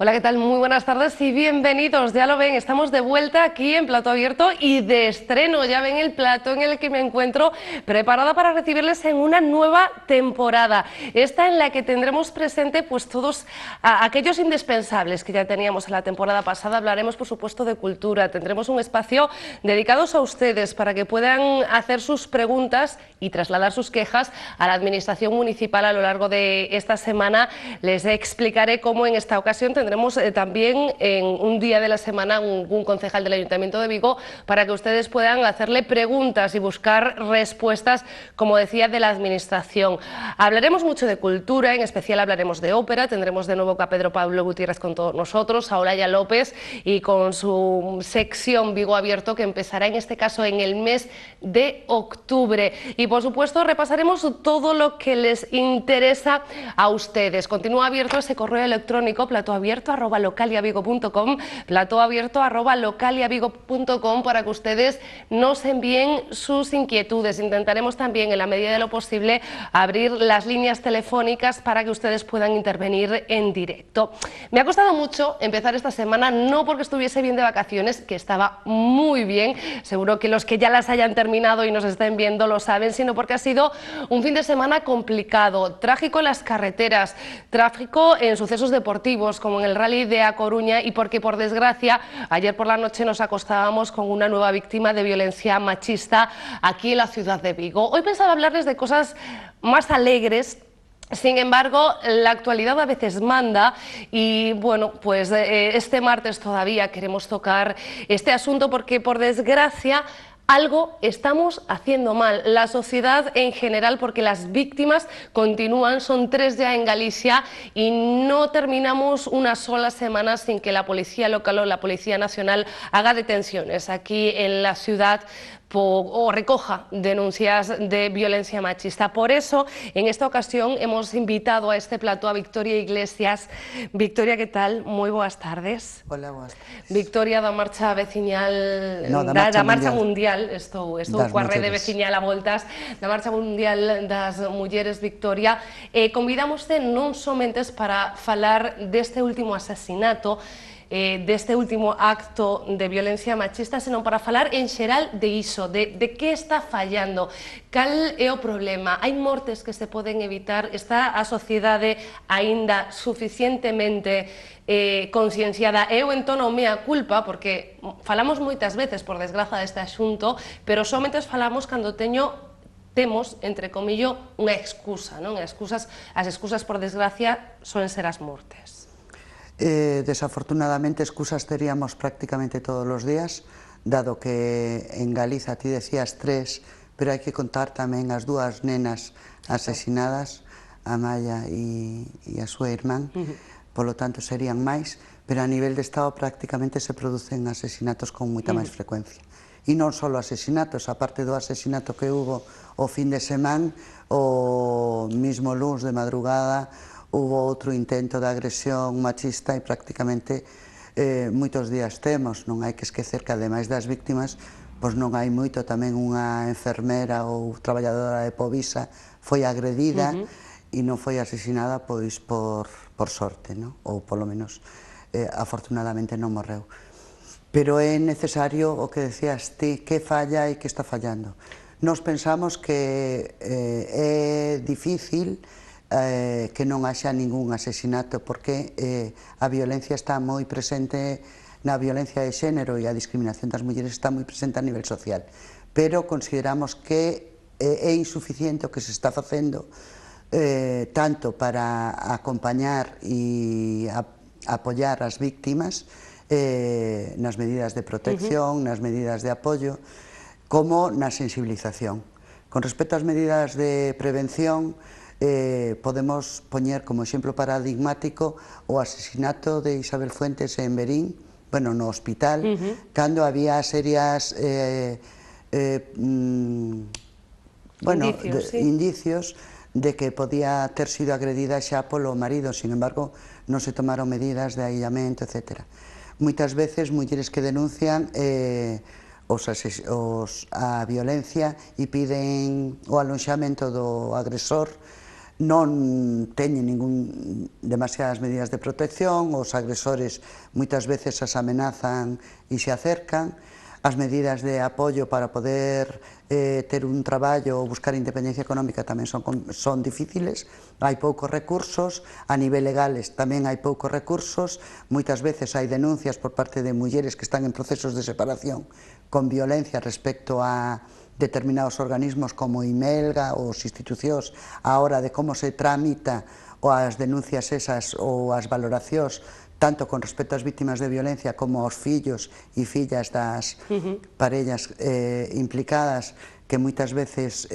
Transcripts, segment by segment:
Hola, ¿qué tal? Muy buenas tardes y bienvenidos. Ya lo ven, estamos de vuelta aquí en Plato Abierto y de estreno. Ya ven el plato en el que me encuentro preparada para recibirles en una nueva temporada. Esta en la que tendremos presente pues todos aquellos indispensables que ya teníamos en la temporada pasada. Hablaremos por supuesto de cultura. Tendremos un espacio dedicados a ustedes para que puedan hacer sus preguntas y trasladar sus quejas a la Administración Municipal a lo largo de esta semana. Les explicaré cómo en esta ocasión tendremos también en un día de la semana un concejal del Ayuntamiento de Vigo para que ustedes puedan hacerle preguntas y buscar respuestas, como decía, de la Administración. Hablaremos mucho de cultura, en especial hablaremos de ópera. Tendremos de nuevo a Pedro Pablo Gutiérrez con todos nosotros, a Olaya López y con su sección Vigo Abierto, que empezará en este caso en el mes de octubre. Y por supuesto repasaremos todo lo que les interesa a ustedes. Continúa abierto ese correo electrónico platoabierto@localiavigo.com, platoabierto@localiavigo.com, para que ustedes nos envíen sus inquietudes. Intentaremos también, en la medida de lo posible, abrir las líneas telefónicas para que ustedes puedan intervenir en directo. Me ha costado mucho empezar esta semana, no porque estuviese bien de vacaciones, que estaba muy bien, seguro que los que ya las hayan terminado y nos estén viendo lo saben, sino porque ha sido un fin de semana complicado, trágico en las carreteras, trágico en sucesos deportivos como en el Rally de A Coruña, y porque por desgracia ayer por la noche nos acostábamos con una nueva víctima de violencia machista aquí en la ciudad de Vigo. Hoy pensaba hablarles de cosas más alegres. Sin embargo, la actualidad a veces manda y bueno, pues este martes todavía queremos tocar este asunto porque por desgracia algo estamos haciendo mal, la sociedad en general, porque las víctimas continúan, son 3 ya en Galicia y no terminamos una sola semana sin que la policía local o la Policía Nacional haga detenciones aquí en la ciudad o recoja denuncias de violencia machista. Por eso, en esta ocasión hemos invitado a este plató a Victoria Iglesias. Victoria, ¿qué tal? Moi boas tardes. Hola, boas tardes. Victoria, da marcha veciñal, No, da marcha mundial, estou coa rede veciñal a voltas, da marcha mundial das mulleres, Victoria. Convidámoste non somentes para falar deste último asasinato, deste último acto de violencia machista, senón para falar en xeral de iso, de que está fallando, cal é o problema, hai mortes que se poden evitar, está a sociedade aínda suficientemente concienciada. Eu entono mea culpa porque falamos moitas veces, por desgraza, deste asunto, pero somente falamos cando temos, entre comillo, unha excusa, non? As excusas, por desgracia, soen ser as mortes. Desafortunadamente, excusas teríamos prácticamente todos los días, dado que en Galiza ti decías 3, pero hai que contar tamén as 2 nenas asesinadas, a Maya e a súa irmán, polo tanto serían máis, pero a nivel de Estado prácticamente se producen asesinatos con moita máis frecuencia. E non só asesinatos, aparte do asesinato que hubo o fin de semana, o mismo luns de madrugada, hubo outro intento de agresión machista e prácticamente moitos días temos. Non hai que esquecer que ademais das víctimas, pois non hai moito tamén unha enfermera ou traballadora de Povisa foi agredida e non foi asesinada pois por sorte, ou polo menos afortunadamente non morreu. Pero é necesario o que decías ti, que falla e que está fallando. Nos pensamos que é difícil que non haxa ningún asesinato porque a violencia está moi presente, na violencia de xénero e a discriminación das mulleres está moi presente a nivel social, pero consideramos que é insuficiente o que se está facendo tanto para acompañar e apoiar as víctimas nas medidas de protección, nas medidas de apoio, como na sensibilización. Con respecto ás medidas de prevención, podemos poñer como exemplo paradigmático o asesinato de Isabel Fuentes en Verín, bueno, no hospital, cando había serias indicios de que podía ter sido agredida xa polo marido. Sin embargo, non se tomaron medidas de aillamento, etc. Moitas veces, mulleres que denuncian a violencia e piden o alonxamento do agresor non teñen demasiadas medidas de protección, os agresores moitas veces as amenazan e se acercan, as medidas de apoio para poder ter un traballo ou buscar independencia económica tamén son difíciles, hai poucos recursos, a nivel legales tamén hai poucos recursos, moitas veces hai denuncias por parte de mulleres que están en procesos de separación con violencia respecto a determinados organismos como Imelga ou as institucións a hora de como se tramita ou as denuncias esas ou as valoracións tanto con respecto ás vítimas de violencia como aos fillos e fillas das parellas implicadas que moitas veces,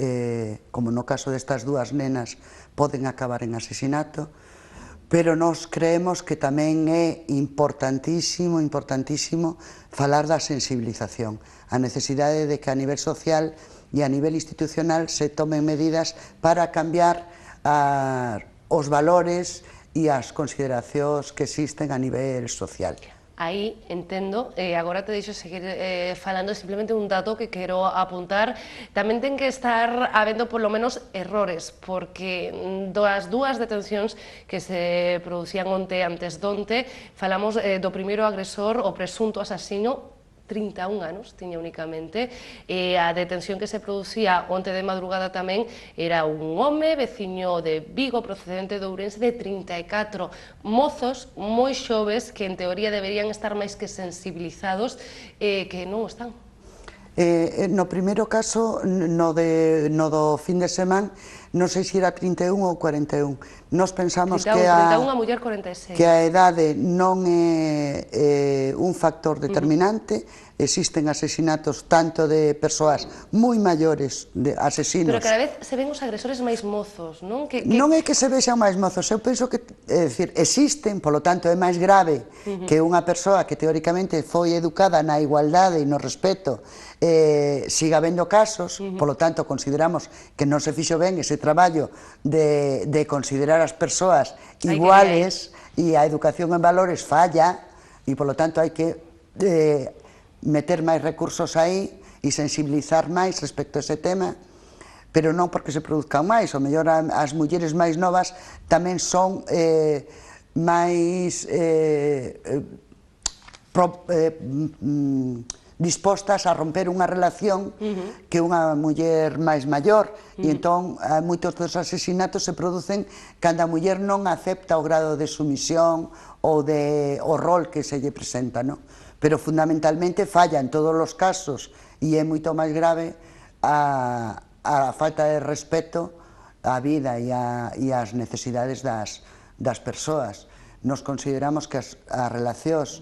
como no caso destas dúas nenas, poden acabar en asesinato, pero nós creemos que tamén é importantísimo, importantísimo falar da sensibilización, a necesidade de que a nivel social e a nivel institucional se tomen medidas para cambiar os valores e as consideracións que existen a nivel social. Aí entendo, agora te deixo seguir falando, simplemente un dato que quero apuntar, tamén ten que estar habendo polo menos errores, porque das dúas detencións que se producían onte antes donte, falamos do primeiro agresor, o presunto asasino, 31 anos tiña únicamente, e a detención que se producía onte de madrugada tamén era un home veciño de Vigo, procedente de Ourense, de 34, mozos moi xoves que en teoría deberían estar máis que sensibilizados, que non o están. No primeiro caso, no do fin de semana, non sei se era 31 ou 41. Nós pensamos 31, a muller 46. Que a edade non é un factor determinante, existen asesinatos tanto de persoas moi maiores, de asesinos. Pero cada vez se ven os agresores máis mozos, non? Non é que se vexan máis mozos, eu penso que, é dicir, existen, polo tanto é máis grave que unha persoa que teóricamente foi educada na igualdade e no respeto, siga habendo casos, polo tanto consideramos que non se fixo ben ese traballo de considerar as persoas iguales e a educación en valores falla e polo tanto hai que meter máis recursos aí e sensibilizar máis respecto a ese tema, pero non porque se produzcan máis, o mellor as mulleres máis novas tamén son máis dispostas a romper unha relación que unha muller máis maior e entón moitos dos asesinatos se producen cando a muller non acepta o grado de sumisión ou o rol que se lle presenta, non? Pero fundamentalmente falla en todos os casos e é moito máis grave a falta de respeto á vida e ás necesidades das persoas. Nos consideramos que as relacións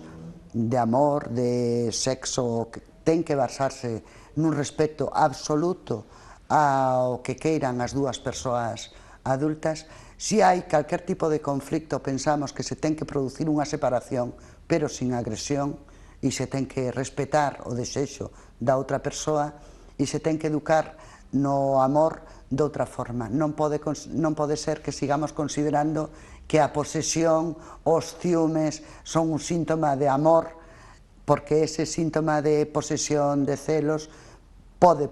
de amor, de sexo, ten que basarse nun respeto absoluto ao que queiran as dúas persoas adultas. Se hai calquer tipo de conflicto, pensamos que se ten que producir unha separación, pero sin agresión, e se ten que respetar o desexo da outra persoa e se ten que educar no amor de outra forma. Non pode ser que sigamos considerando que a posesión, os ciúmes son un síntoma de amor, porque ese síntoma de posesión, de celos, pode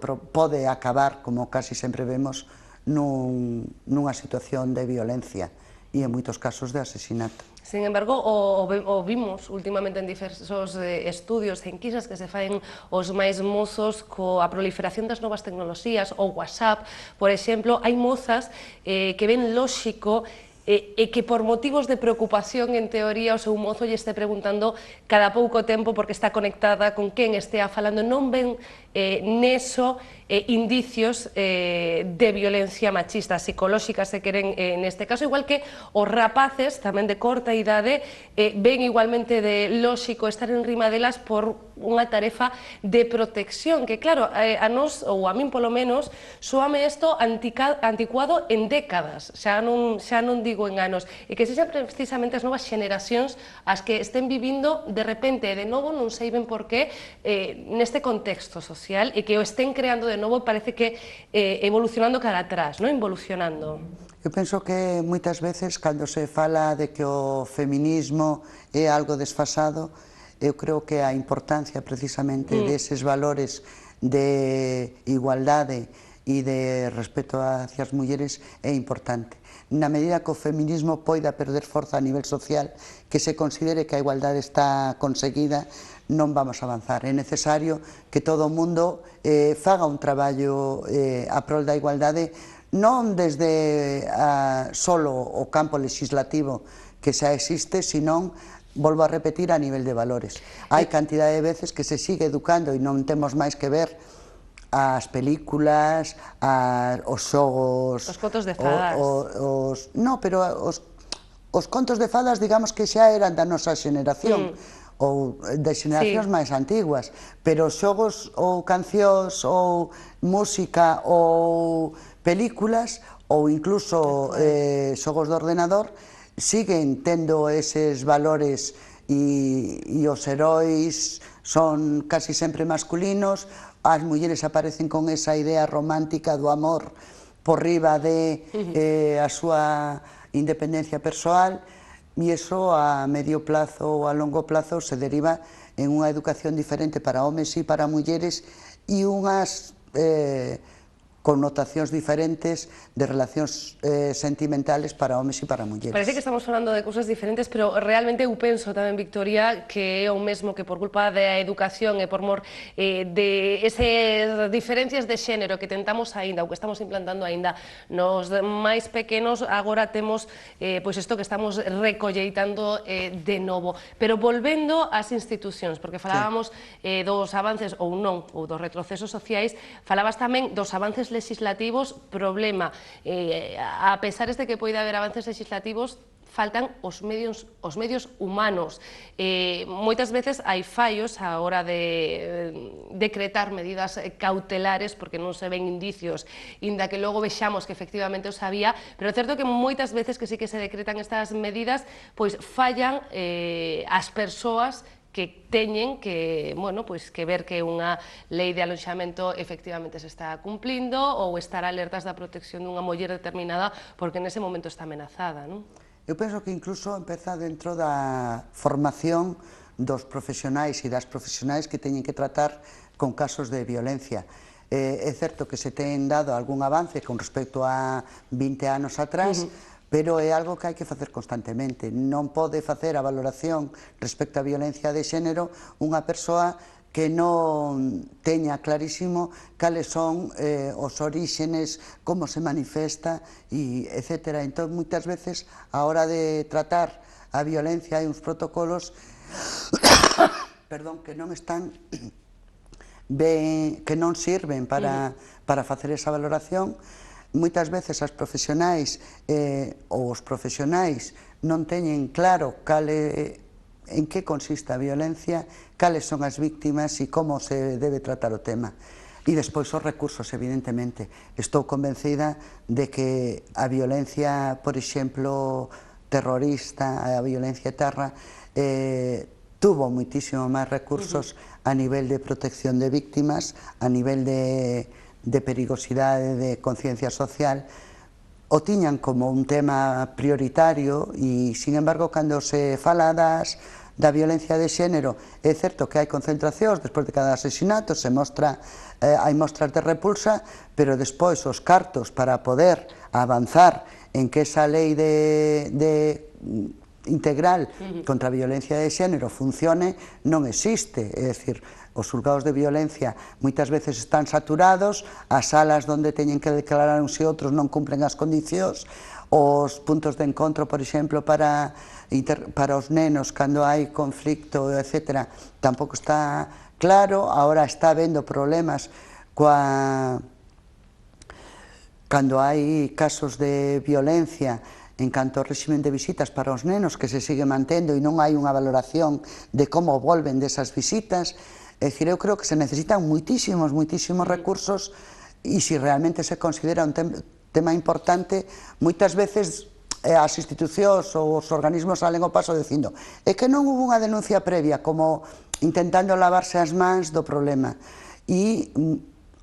acabar, como casi sempre vemos, nunha situación de violencia e en moitos casos de asesinato. Sin embargo, o vimos últimamente en diversos estudios e enquisas que se faen os máis mozos coa proliferación das novas tecnoloxías, o WhatsApp, por exemplo, hai mozas que ven lóxico e que por motivos de preocupación, en teoría, o seu mozo lle este preguntando cada pouco tempo porque está conectada con quen estea falando, non ven neso indicios de violencia machista, psicolóxica, se queren, neste caso, igual que os rapaces, tamén de corta idade, ven igualmente de lóxico estar en rima delas por unha tarefa de protección, que claro, a nós, ou a min polo menos, soame isto anticuado en décadas, xa non digo en anos, e que sexan precisamente as novas xeneracións as que estén vivindo de repente, de novo, non sei ben por qué, neste contexto social, e que o estén creando de novo, parece que evolucionando cara atrás, non? Involucionando. Eu penso que moitas veces, cando se fala de que o feminismo é algo desfasado, eu creo que a importancia precisamente deses valores de igualdade e de respeto hacia as mulleres é importante. Na medida que o feminismo poida perder forza a nivel social, que se considere que a igualdade está conseguida, non vamos a avanzar. É necesario que todo o mundo faga un traballo a prol da igualdade, non desde solo o campo legislativo que xa existe, senón, volvo a repetir, a nivel de valores. Hai cantidade de veces que se sigue educando e non temos máis que ver as películas, os xogos... Os contos de fadas. Non, pero os contos de fadas, digamos que xa eran da nosa xeneración, ou de xeneracións máis antiguas, pero os xogos ou cancións ou música ou películas ou incluso xogos de ordenador siguen tendo eses valores e os heróis son casi sempre masculinos, as mulleres aparecen con esa idea romántica do amor por riba de a súa independencia persoal, e iso a medio plazo ou a longo plazo se deriva en unha educación diferente para homes e para mulleres e unhas connotacións diferentes de relacións sentimentales para homes e para mulleres. Parece que estamos falando de cousas diferentes, pero realmente eu penso tamén, Victoria, que é o mesmo que por culpa da educación e por mor de esas diferencias de xénero que tentamos aínda, ou que estamos implantando aínda nos máis pequenos, agora temos pois isto que estamos recolleitando de novo. Pero volvendo ás institucións, porque falábamos dos avances ou non, ou dos retrocesos sociais, falabas tamén dos avances legislativos. Problema, a pesar de que poida haber avances legislativos, faltan os medios humanos. Moitas veces hai fallos á hora de decretar medidas cautelares porque non se ven indicios, inda que logo vexamos que efectivamente os había, pero é certo que moitas veces que sí que se decretan estas medidas, pois fallan as persoas que teñen que, bueno, pois, que ver que unha lei de aloxamento efectivamente se está cumplindo ou estar alertas da protección dunha muller determinada porque nese momento está amenazada, non? Eu penso que incluso empeza dentro da formación dos profesionais e das profesionais que teñen que tratar con casos de violencia. É certo que se ten dado algún avance con respecto a 20 anos atrás, pero é algo que hai que facer constantemente. Non pode facer a valoración respecto á violencia de xénero unha persoa que non teña clarísimo cales son os oríxenes, como se manifesta, etc. Entón, moitas veces, a hora de tratar a violencia, hai uns protocolos que non están ben, que non sirven para facer esa valoración. Moitas veces as profesionais ou os profesionais non teñen claro en que consiste a violencia, cales son as víctimas e como se debe tratar o tema. E despois os recursos, evidentemente. Estou convencida de que a violencia, por exemplo, terrorista, a violencia etarra, tuvo moitísimo máis recursos a nivel de protección de víctimas, a nivel de perigosidade, de conciencia social, o tiñan como un tema prioritario e, sin embargo, cando se fala da violencia de xénero, é certo que hai concentracións despois de cada asesinato, hai mostras de repulsa, pero despois os cartos para poder avanzar en que esa lei integral contra a violencia de xénero funcione non existe. É dicir, os xulgados de violencia moitas veces están saturados, as salas onde teñen que declarar uns e outros non cumplen as condicións, os puntos de encontro, por exemplo, para os nenos cando hai conflicto, etc., tampouco está claro. Ahora está habendo problemas cando hai casos de violencia en canto ao réximen de visitas para os nenos, que se sigue mantendo e non hai unha valoración de como volven desas visitas. É dicir, eu creo que se necesitan moitísimos recursos e se realmente se considera un tema importante, moitas veces as institucións ou os organismos salen ao paso dicindo é que non hubo unha denuncia previa, como intentando lavarse as mans do problema. E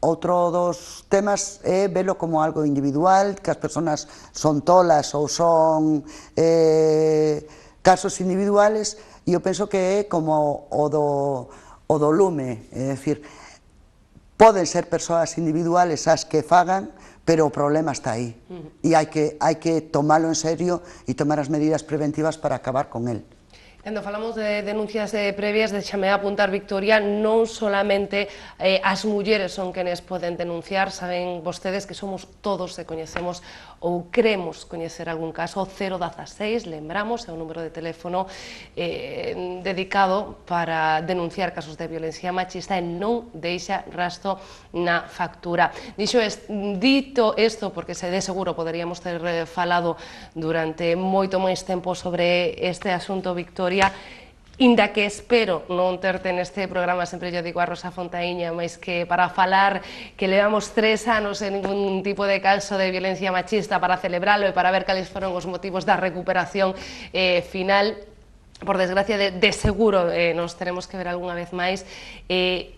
outro dos temas é velo como algo individual, que as persoas son tolas ou son casos individuales, e eu penso que é como o do lume, é dicir, poden ser persoas individuales as que fagan, pero o problema está aí, e hai que tomalo en serio e tomar as medidas preventivas para acabar con el. Cando falamos de denuncias previas, déxame apuntar, Victoria, non solamente as mulleres son quenes poden denunciar, saben vostedes que somos todos e coñecemos ou cremos coñecer algún caso. 016, lembramos, é un número de teléfono dedicado para denunciar casos de violencia machista e non deixa rastro na factura. Dito isto, porque de seguro poderíamos ter falado durante moito máis tempo sobre este asunto, Victoria, inda que espero non terte neste programa, sempre yo digo a Rosa Fontaíña, máis que para falar que levamos 3 anos en ningún tipo de caso de violencia machista para celebralo e para ver cales foron os motivos da recuperación final. Por desgracia, de seguro nos teremos que ver algunha vez máis.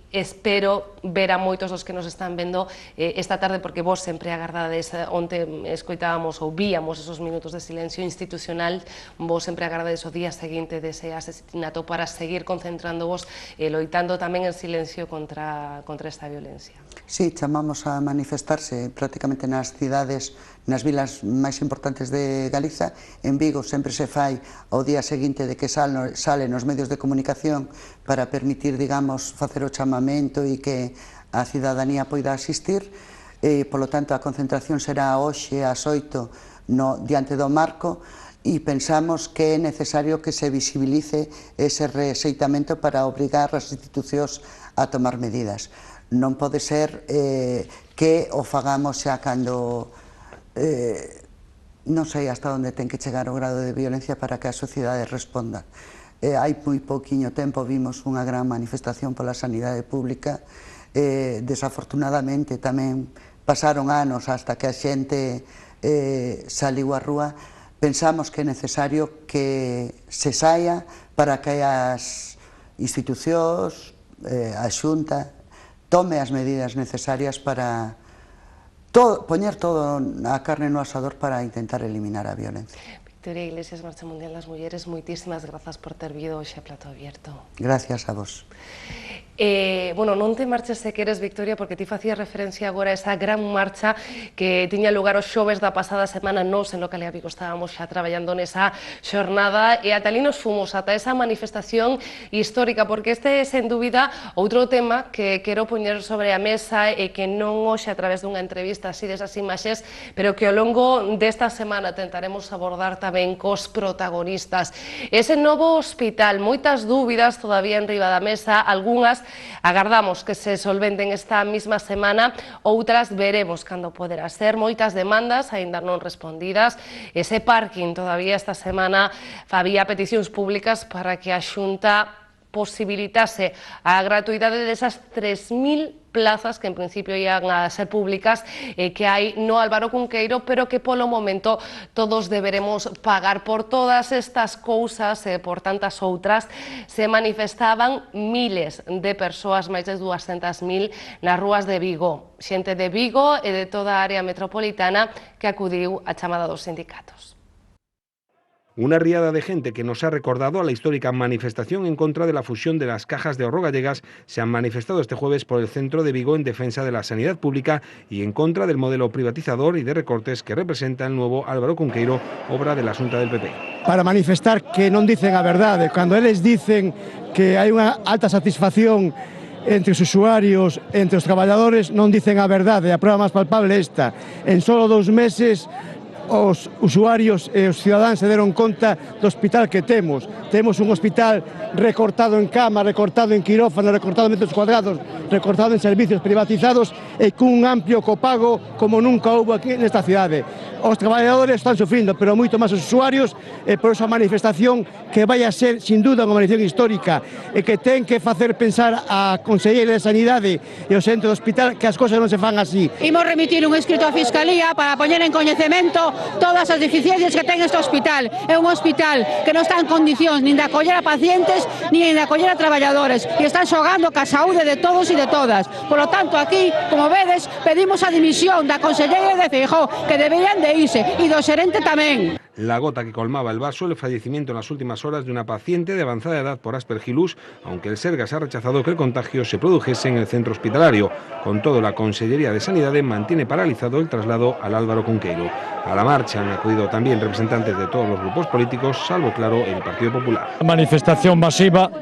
Espero ver a moitos dos que nos están vendo esta tarde, porque vos sempre agardades, onte escoitábamos ou víamos esos minutos de silencio institucional, vos sempre agardades o día seguinte dese asesinato para seguir concentrándovos e loitando tamén en silencio contra esta violencia. Sí, chamamos a manifestarse prácticamente nas cidades, nas vilas máis importantes de Galiza. En Vigo sempre se fai ao día seguinte de que sale nos medios de comunicación para permitir, digamos, facer o chamamento e que a cidadanía poida asistir. Polo tanto, a concentración será hoxe ás 8 diante do marco, e pensamos que é necesario que se visibilice ese rexeitamento para obrigar as institucións a tomar medidas. Non pode ser que o fagamos xa cando non sei hasta onde ten que chegar o grado de violencia para que a sociedade responda. Hai moi pouquiño tempo vimos unha gran manifestación pola sanidade pública, desafortunadamente tamén pasaron anos hasta que a xente saliu á rúa. Pensamos que é necesario que se saia para que as institucións, a Xunta, tome as medidas necesarias para poñer todo a carne no asador para intentar eliminar a violencia. Victoria Iglesias, Marcha Mundial das Mulleres, moitísimas grazas por ter vido hoxe a Plato Abierto. Gracias a vos. Bueno, non te marches se queres, Victoria, porque ti facías referencia agora a esa gran marcha que tiña lugar os xoves da pasada semana. Nos en Localia Vigo estábamos xa traballando nesa xornada e ata ali nos fomos, ata esa manifestación histórica, porque este é, sen dúbida, outro tema que quero poñer sobre a mesa e que non hoxe a través dunha entrevista así desas imaxes, pero que ao longo desta semana tentaremos abordar tamén cos protagonistas. Ese novo hospital, moitas dúbidas todavía enriba da mesa, algunhas agardamos que se solventen esta mesma semana, outras veremos cando poderá ser, moitas demandas aínda non respondidas. Ese parking todavía esta semana había peticións públicas para que a Xunta posibilitase a gratuidade desas 3.000 plazas que en principio iban a ser públicas que hai no Álvaro Cunqueiro, pero que polo momento todos deberemos pagar. Por todas estas cousas e por tantas outras se manifestaban miles de persoas, máis de 200.000 nas rúas de Vigo, xente de Vigo e de toda a área metropolitana que acudiu á chamada dos sindicatos. Una riada de gente que nos ha recordado a la histórica manifestación en contra de la fusión de las cajas de ahorro gallegas se han manifestado este jueves por el centro de Vigo en defensa de la sanidad pública y en contra del modelo privatizador y de recortes que representa el nuevo Álvaro Cunqueiro, obra de la Xunta del PP. Para manifestar que non dicen a verdade, cando eles dicen que hai unha alta satisfacción entre os usuarios, entre os traballadores, non dicen a verdade. A prova máis palpable é esta. En solo 2 meses os usuarios e os cidadáns se deron conta do hospital que temos. Temos un hospital recortado en cama, recortado en quirófano, recortado en metros cuadrados, recortado en servicios privatizados e cun amplio copago como nunca houve aquí nesta cidade. Os traballadores están sufrindo, pero moito máis os usuarios, e por esa manifestación que vai a ser, sin dúda, unha manifestación histórica e que ten que facer pensar a Conselleira de Sanidade e o centro do hospital que as cousas non se fan así. Imos remitir un escrito á Fiscalía para poñer en coñecemento todas as deficiencias que ten este hospital. É un hospital que non está en condicións nin de acoller a pacientes nin de acoller a traballadores e están xogando ca saúde de todos e de todas. Por lo tanto, aquí, como vedes, pedimos a dimisión da Conselleira de Feijóo, que deberían de irse, e do xerente tamén. La gota que colmaba el vaso, el fallecimiento en las últimas horas de una paciente de avanzada edad por Aspergillus, aunque el Sergas ha rechazado que el contagio se produjese en el centro hospitalario. Con todo, la Consellería de Sanidad mantiene paralizado el traslado al Álvaro Cunqueiro. A la marcha han acudido también representantes de todos los grupos políticos, salvo, claro, el Partido Popular. Manifestación masiva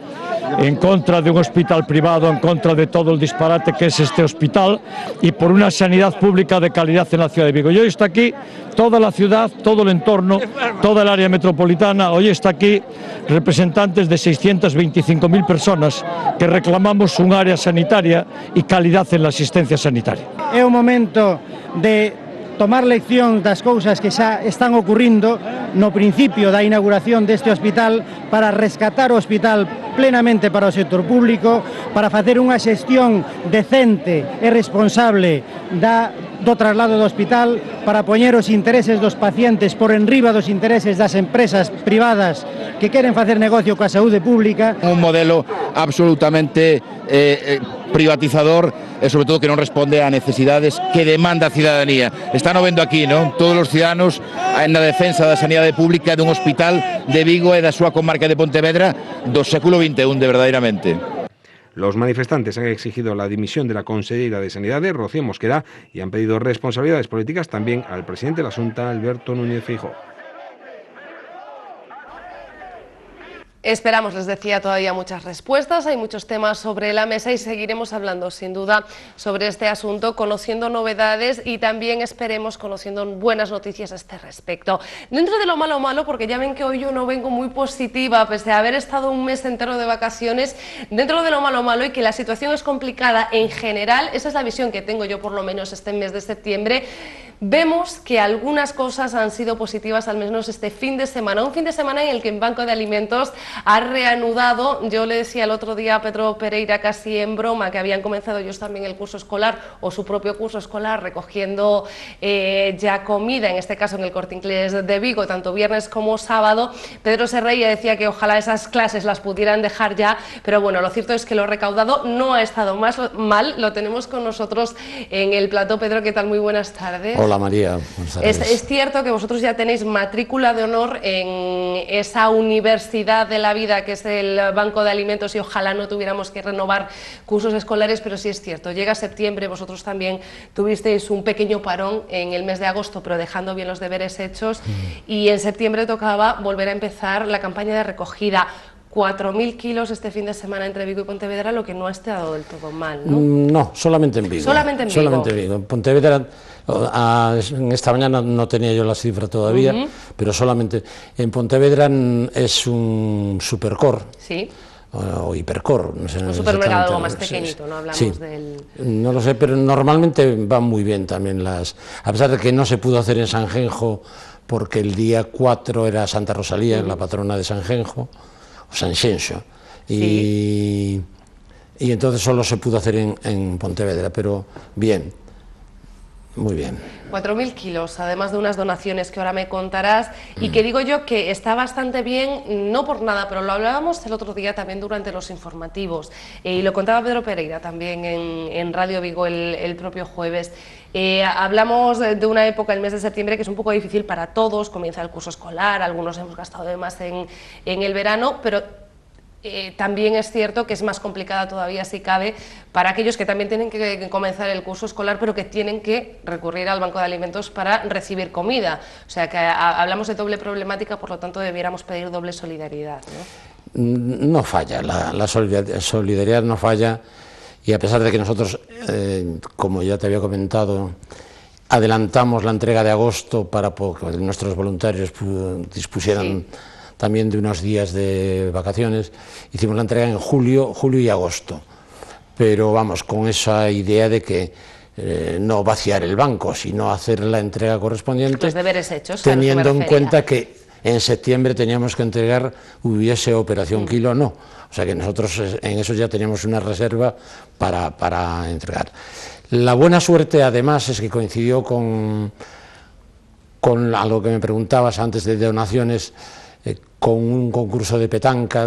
en contra de un hospital privado, en contra de todo el disparate que es este hospital y por una sanidad pública de calidad en la ciudad de Vigo. Y hoy está aquí toda la ciudad, todo el entorno, toda el área metropolitana. Hoy está aquí representantes de 625.000 personas que reclamamos un área sanitaria y calidad en la asistencia sanitaria. É o momento de tomar lección das cousas que xa están ocurrindo no principio da inauguración deste hospital para rescatar o hospital plenamente para o sector público, para facer unha xestión decente e responsable do traslado do hospital, para poñer os intereses dos pacientes por enriba dos intereses das empresas privadas que queren facer negocio coa saúde pública. Un modelo absolutamente privatizador e sobre todo que non responde a necesidades que demanda a cidadanía. Están vendo aquí, non? Todos os ciudadanos na defensa da sanidade pública dun hospital de Vigo e da súa comarca de Pontevedra do século XXI, de verdadeiramente. Los manifestantes han exigido la dimisión de la consellera de Sanidad, Rocío Mosquera, y han pedido responsabilidades políticas también al presidente de la Xunta, Alberto Núñez Feijóo. Esperamos, les decía, todavía muchas respuestas, hay muchos temas sobre la mesa y seguiremos hablando sin duda sobre este asunto, conociendo novedades y también esperemos conociendo buenas noticias a este respecto. Dentro de lo malo, porque ya ven que hoy yo no vengo muy positiva, pese a haber estado un mes entero de vacaciones, dentro de lo malo y que la situación es complicada en general, esa es la visión que tengo yo por lo menos este mes de septiembre. Vemos que algunas cosas han sido positivas, al menos este fin de semana, un fin de semana en el que el Banco de Alimentos ha reanudado. Yo le decía el otro día a Pedro Pereira, casi en broma, que habían comenzado ellos también el curso escolar o su propio curso escolar recogiendo ya comida, en este caso en el Corte Inglés de Vigo, tanto viernes como sábado. Pedro se reía, decía que ojalá esas clases las pudieran dejar ya, pero bueno, lo cierto es que lo recaudado no ha estado mal, lo tenemos con nosotros en el plató. Pedro, ¿qué tal? Muy buenas tardes. Hola María. Es cierto que vosotros ya tenéis matrícula de honor en esa universidad de la vida que es el Banco de Alimentos y ojalá no tuviéramos que renovar cursos escolares, pero sí es cierto, llega septiembre, vosotros también tuvisteis un pequeño parón en el mes de agosto, pero dejando bien los deberes hechos y en septiembre tocaba volver a empezar la campaña de recogida. 4.000 kilos este fin de semana entre Vigo y Pontevedra, lo que no ha estado del todo mal, ¿no? No, solamente en Vigo. Solamente en Vigo. Solamente en Vigo. En Pontevedra, esta mañana no tenía yo la cifra todavía, pero solamente en Pontevedra es un supercore. Sí. O hipercore, no sé. Un supermercado más pequeñito, no hablamos del... No lo sé, pero normalmente van muy bien también las... A pesar de que no se pudo hacer en Sanjenjo, porque el día 4 era Santa Rosalía, la patrona de Sanjenjo, o Sanxenxo, y entonces solo se pudo hacer en Pontevedra, pero bien, muy bien. 4.000 kilos, además de unas donaciones que ahora me contarás, y que digo yo que está bastante bien, no por nada, pero lo hablábamos el otro día también durante los informativos, y lo contaba Pedro Pereira también en Radio Vigo el propio jueves. Hablamos de una época, el mes de septiembre, que es un poco difícil para todos, comienza el curso escolar, algunos hemos gastado de más en el verano, pero también es cierto que es más complicada todavía, si cabe, para aquellos que también tienen que comenzar el curso escolar, pero que tienen que recurrir al Banco de Alimentos para recibir comida. O sea que hablamos de doble problemática, por lo tanto debiéramos pedir doble solidaridad, ¿no? No falla, la solidaridad no falla. Y a pesar de que nosotros, como ya te había comentado, adelantamos la entrega de agosto para que nuestros voluntarios dispusieran también de unos días de vacaciones, hicimos la entrega en julio y agosto. Pero vamos, con esa idea de que no vaciar el banco, sino hacer la entrega correspondiente. Los deberes hechos. Teniendo en cuenta que en septiembre teníamos que entregar, hubiese operación kilo o no. O sea que nosotros en eso ya teníamos una reserva para entregar. La buena suerte además es que coincidió con algo que me preguntabas antes de donaciones, con un concurso de petanca,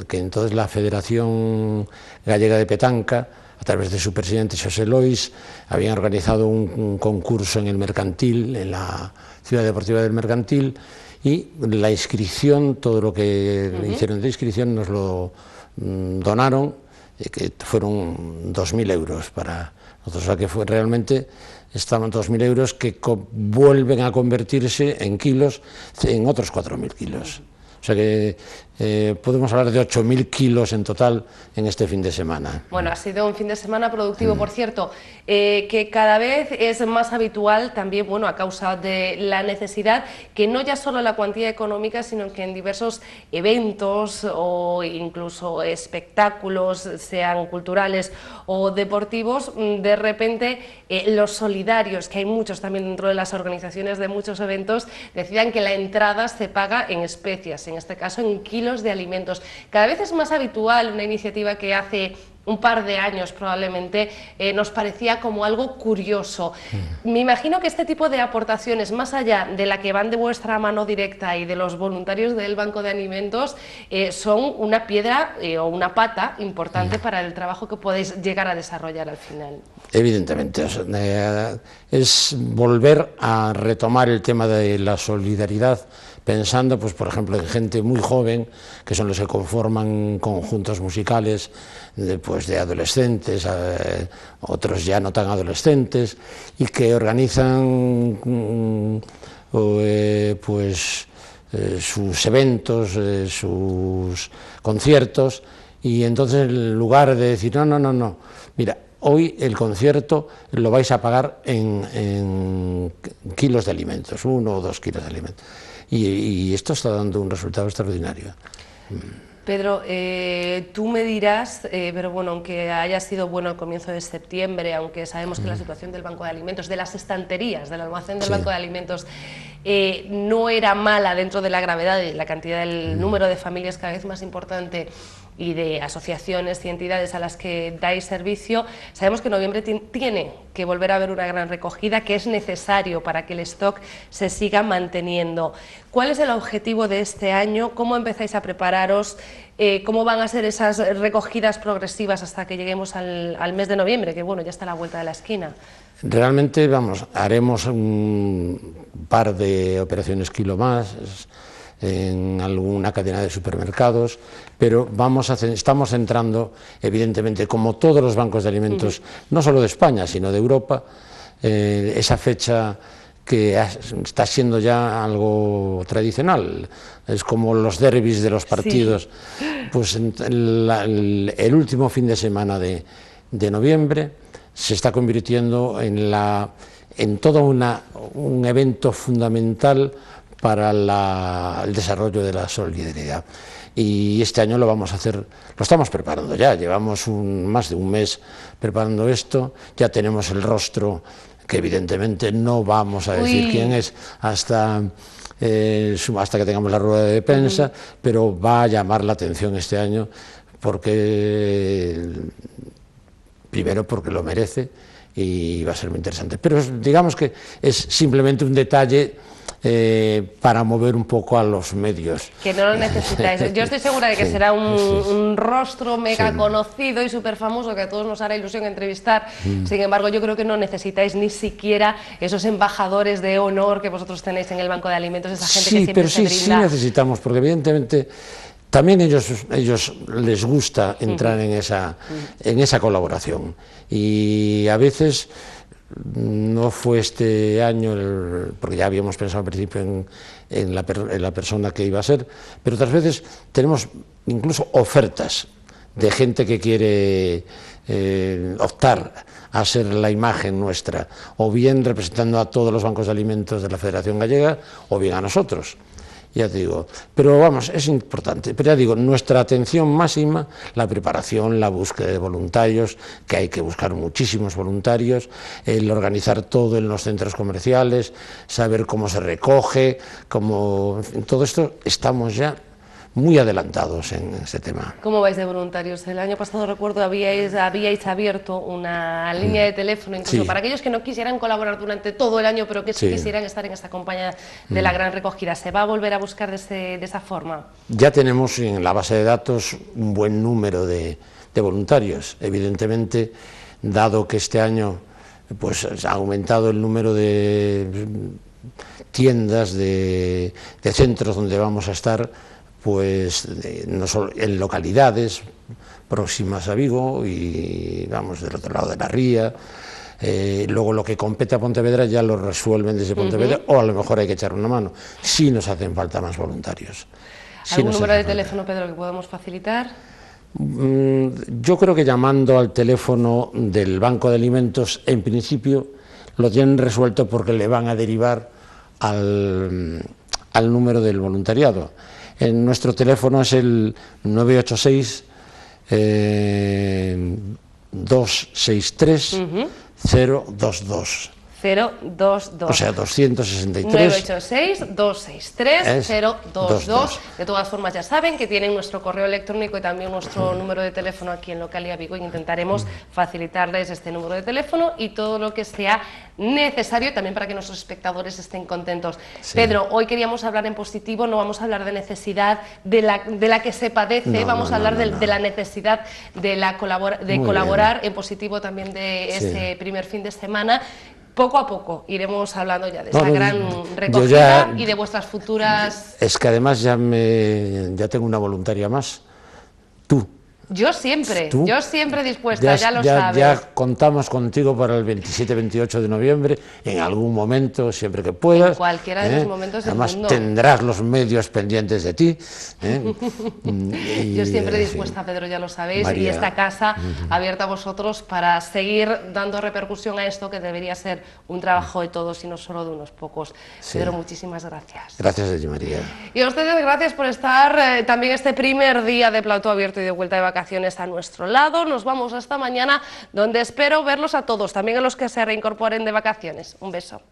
que entonces la Federación Gallega de Petanca a través de su presidente Xosé Lois, habían organizado un concurso en el Mercantil, en la Ciudad Deportiva del Mercantil, y la inscripción, todo lo que hicieron de inscripción nos lo donaron, que fueron 2.000 euros para nosotros, o sea que fue realmente, estaban 2.000 euros que vuelven a convertirse en kilos, en otros 4.000 kilos. O sea que podemos hablar de 8.000 kilos en total en este fin de semana. Bueno, ha sido un fin de semana productivo, por cierto, que cada vez es más habitual también, bueno, a causa de la necesidad, que no ya solo la cuantía económica, sino que en diversos eventos o incluso espectáculos, sean culturales o deportivos, de repente los solidarios, que hay muchos también dentro de las organizaciones de muchos eventos, decidan que la entrada se paga en especias, en este caso en kilos de alimentos. Cada vez es más habitual, una iniciativa que hace un par de años probablemente nos parecía como algo curioso. Me imagino que este tipo de aportaciones, más allá de la que van de vuestra mano directa y de los voluntarios del Banco de Alimentos, son una piedra o una pata importante para el trabajo que podéis llegar a desarrollar al final. Evidentemente, es volver a retomar el tema de la solidaridad, pensando, pues, por ejemplo, en gente muy joven, que son los que conforman conjuntos musicales de adolescentes, otros ya no tan adolescentes, y que organizan sus eventos, sus conciertos, y entonces en lugar de decir, no, mira, hoy el concierto lo vais a pagar en kilos de alimentos, 1 o 2 kilos de alimentos. Y esto está dando un resultado extraordinario. Pedro, tú me dirás, pero bueno, aunque haya sido bueno el comienzo de septiembre, aunque sabemos que la situación del Banco de Alimentos, de las estanterías, del almacén del Banco de Alimentos, no era mala dentro de la gravedad y la cantidad del número de familias cada vez más importante y de asociaciones y entidades a las que dais servicio, sabemos que en noviembre tiene que volver a haber una gran recogida, que es necesario para que el stock se siga manteniendo. ¿Cuál es el objetivo de este año? ¿Cómo empezáis a prepararos? ¿Cómo van a ser esas recogidas progresivas hasta que lleguemos al mes de noviembre, que bueno, ya está a la vuelta de la esquina? Realmente, haremos un par de operaciones kilo más en alguna cadena de supermercados, pero estamos entrando, evidentemente, como todos los bancos de alimentos, no solo de España, sino de Europa, esa fecha que está siendo ya algo tradicional, es como los derbis de los partidos, pues el último fin de semana de noviembre se está convirtiendo en todo un evento fundamental para el desarrollo de la solidaridad. Y este año lo vamos a hacer, lo estamos preparando ya, llevamos más de un mes preparando esto, ya tenemos el rostro, que evidentemente no vamos a decir quién es hasta que tengamos la rueda de prensa, pero va a llamar la atención este año, primero porque lo merece y va a ser muy interesante. Pero digamos que es simplemente un detalle para mover un poco a los medios. Que no lo necesitáis. Yo estoy segura de que será un rostro mega conocido y súper famoso que a todos nos hará ilusión entrevistar. Sin embargo, yo creo que no necesitáis ni siquiera esos embajadores de honor que vosotros tenéis en el Banco de Alimentos, esa gente que siempre se brinda. Sí necesitamos, porque evidentemente también ellos les gusta entrar en esa colaboración, y a veces no fue este año, porque ya habíamos pensado al principio en la persona que iba a ser, pero otras veces tenemos incluso ofertas de gente que quiere optar a ser la imagen nuestra, o bien representando a todos los bancos de alimentos de la Federación Gallega, o bien a nosotros. Ya te digo, pero vamos, es importante, pero ya digo, nuestra atención máxima, la preparación, la búsqueda de voluntarios, que hay que buscar muchísimos voluntarios, el organizar todo en los centros comerciales, saber cómo se recoge, en todo esto estamos ya muy adelantados en este tema. ¿Cómo vais de voluntarios? El año pasado, recuerdo, habíais abierto una línea de teléfono, incluso para aquellos que no quisieran colaborar durante todo el año, pero que sí quisieran estar en esta campaña de la gran recogida. ¿Se va a volver a buscar de esa forma? Ya tenemos en la base de datos un buen número de de voluntarios. Evidentemente, dado que este año pues ha aumentado el número de tiendas, de centros donde vamos a estar, pues no solo en localidades próximas a Vigo y vamos del otro lado de la ría. Luego lo que compete a Pontevedra ya lo resuelven desde Pontevedra, o a lo mejor hay que echar una mano, si nos hacen falta más voluntarios. ¿Algún número de teléfono, Pedro, que podemos facilitar? Yo creo que llamando al teléfono del Banco de Alimentos, en principio lo tienen resuelto porque le van a derivar al número del voluntariado. Nuestro teléfono es el 986 263 022. 022. O sea, 263. 986-263-022. De todas formas, ya saben que tienen nuestro correo electrónico y también nuestro número de teléfono aquí en Localia Vigo, y intentaremos facilitarles este número de teléfono y todo lo que sea necesario también para que nuestros espectadores estén contentos. Sí. Pedro, hoy queríamos hablar en positivo, no vamos a hablar de necesidad de la que se padece, vamos a hablar de la necesidad de colaborar en positivo también de este primer fin de semana. Poco a poco iremos hablando ya de esta gran recogida y de vuestras futuras... Es que además ya tengo una voluntaria más, tú. Yo siempre dispuesta, ya lo sabes. Ya contamos contigo para el 27-28 de noviembre, en algún momento, siempre que puedas. En cualquiera de los momentos del además, mundo. tendrás los medios pendientes de ti. Yo siempre dispuesta, Pedro, ya lo sabéis, María. Y esta casa abierta a vosotros para seguir dando repercusión a esto que debería ser un trabajo de todos y no solo de unos pocos. Sí. Pedro, muchísimas gracias. Gracias a ti, María. Y a ustedes gracias por estar también este primer día de Plató Abierto y de vuelta de vacaciones a nuestro lado. Nos vamos hasta mañana, donde espero verlos a todos, también a los que se reincorporen de vacaciones. Un beso.